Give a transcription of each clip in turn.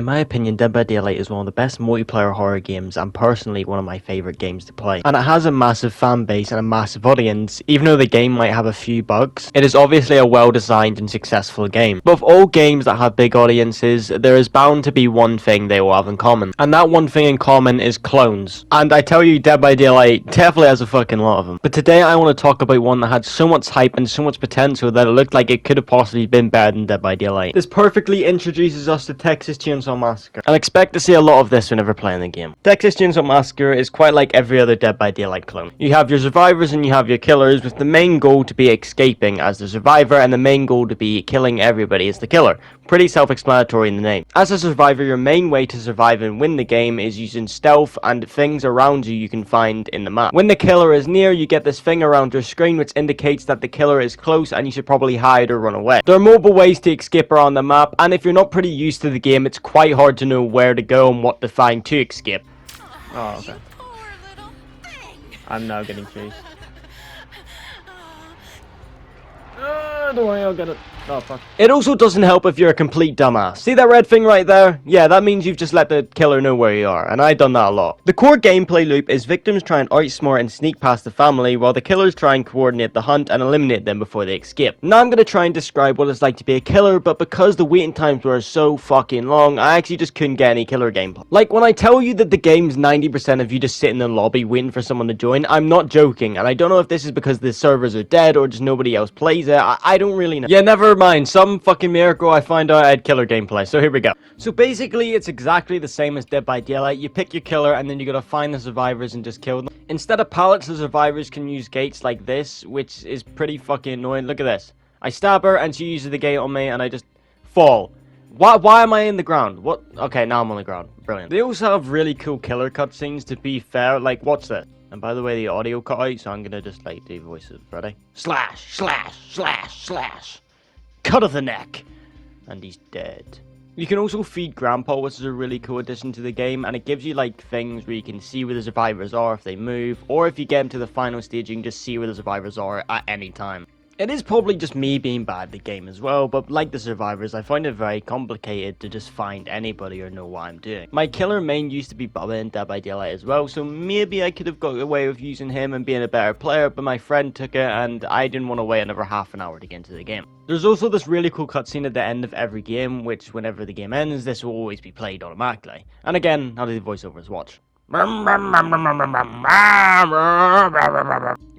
In my opinion, Dead by Daylight is one of the best multiplayer horror games and personally one of my favourite games to play. And it has a massive fan base and a massive audience. Even though the game might have a few bugs, it is obviously a well designed and successful game. But of all games that have big audiences, there is bound to be one thing they will have in common. And that one thing in common is clones. And I tell you, Dead by Daylight definitely has a fucking lot of them. But today I want to talk about one that had so much hype and so much potential that it looked like it could have possibly been better than Dead by Daylight. This perfectly introduces us to Texas Chain Saw Massacre. And expect to see a lot of this whenever playing the game. Texas Chain Saw Massacre is quite like every other Dead by Daylight clone. You have your survivors and you have your killers, with the main goal to be escaping as the survivor and the main goal to be killing everybody as the killer. Pretty self-explanatory in the name. As a survivor, your main way to survive and win the game is using stealth and things around you can find in the map. When the killer is near, you get this thing around your screen which indicates that the killer is close and you should probably hide or run away. There are multiple ways to escape around the map, and if you're not pretty used to the game, it's quite hard to know where to go and what to find to escape. Oh, okay. I'm now getting chased. Don't worry, I'll get it. Oh, fuck. It also doesn't help if you're a complete dumbass. See that red thing right there? Yeah, that means you've just let the killer know where you are, and I've done that a lot. The core gameplay loop is victims try and outsmart and sneak past the family, while the killers try and coordinate the hunt and eliminate them before they escape. Now I'm going to try and describe what it's like to be a killer, but because the waiting times were so fucking long, I actually just couldn't get any killer gameplay. Like, when I tell you that the game's 90% of you just sitting in the lobby waiting for someone to join, I'm not joking, and I don't know if this is because the servers are dead or just nobody else plays it. I don't really know. Yeah, never mind. Some fucking miracle I find out I had killer gameplay. So here we go. So basically, it's exactly the same as Dead by Daylight. You pick your killer and then you gotta find the survivors and just kill them. Instead of pallets, the survivors can use gates like this, which is pretty fucking annoying. Look at this. I stab her and she uses the gate on me and I just fall. Why am I in the ground? What? Okay, now I'm on the ground. Brilliant. They also have really cool killer cutscenes, to be fair. Like, watch this. And by the way, the audio cut out, so I'm gonna just like do voices. Ready? Slash, slash, slash, slash. Cut of the neck. And he's dead. You can also feed Grandpa, which is a really cool addition to the game, and it gives you like things where you can see where the survivors are if they move, or if you get them to the final stage, you can just see where the survivors are at any time. It is probably just me being bad at the game as well, but like the survivors, I find it very complicated to just find anybody or know what I'm doing. My killer main used to be Bubba in Dead by Daylight as well, so maybe I could have got away with using him and being a better player, but my friend took it and I didn't want to wait another half an hour to get into the game. There's also this really cool cutscene at the end of every game, which whenever the game ends, this will always be played automatically. And again, how do the voiceovers watch?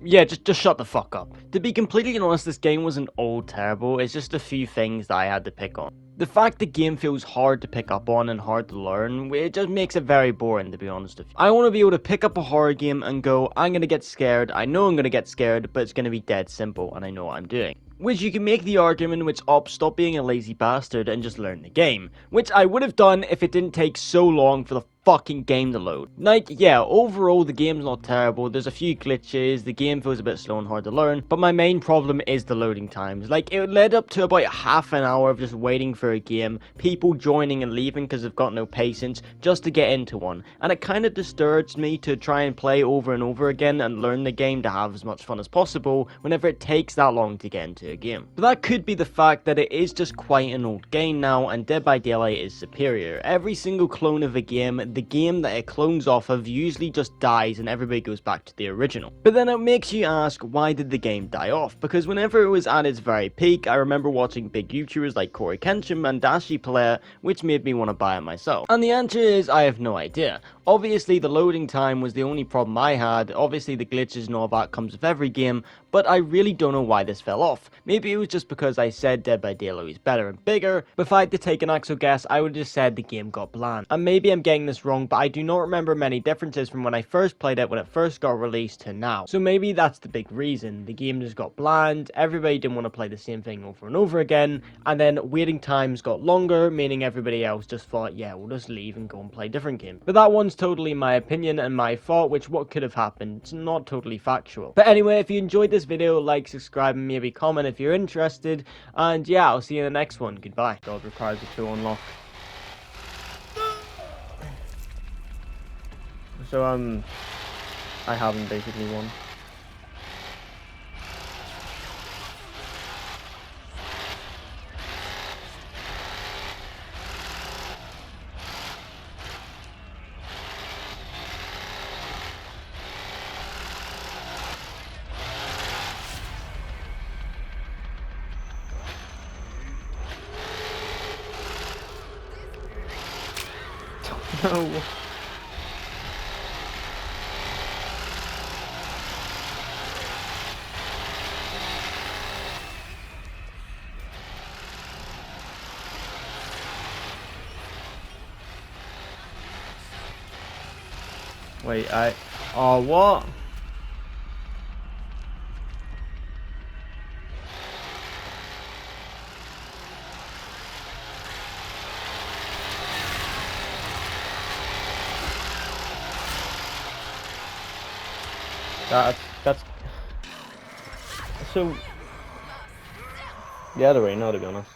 Yeah, just shut the fuck up. To be completely honest, this game wasn't all terrible, it's just a few things that I had to pick on. The fact the game feels hard to pick up on and hard to learn, it just makes it very boring, to be honest with you. I want to be able to pick up a horror game and go, I'm gonna get scared, I know I'm gonna get scared, but it's gonna be dead simple and I know what I'm doing. Which you can make the argument which stop being a lazy bastard and just learn the game. Which I would have done if it didn't take so long for the fucking game to load. Like, yeah, overall the game's not terrible, there's a few glitches, the game feels a bit slow and hard to learn, but my main problem is the loading times. Like, it led up to about half an hour of just waiting for a game, people joining and leaving because they've got no patience, just to get into one. And it kind of discouraged me to try and play over and over again and learn the game to have as much fun as possible whenever it takes that long to get into a game. But that could be the fact that it is just quite an old game now, and Dead by Daylight is superior. Every single clone of a game, the game that it clones off of usually just dies and everybody goes back to the original. But then it makes you ask, why did the game die off? Because whenever it was at its very peak, I remember watching big YouTubers like Corey Kensham and Dashi play it, which made me want to buy it myself. And the answer is, I have no idea. Obviously the loading time was the only problem I had, obviously the glitches and all that comes with every game, but I really don't know why this fell off. Maybe it was just because I said Dead by Daylight was better and bigger, but if I had to take an actual guess, I would have just said the game got bland. And maybe I'm getting this wrong, but I do not remember many differences from when I first played it when it first got released to now. So maybe that's the big reason. The game just got bland, everybody didn't want to play the same thing over and over again, and then waiting times got longer, meaning everybody else just thought, yeah, we'll just leave and go and play different games. But that one's totally my opinion and my fault, which what could have happened. It's not totally factual. But anyway, if you enjoyed this video, like, subscribe, and maybe comment if you're interested. And yeah, I'll see you in the next one. Goodbye. God requires a full unlock. So I haven't basically won. No. Wait, oh, what? That's so. Yeah, there ain't no, to be honest.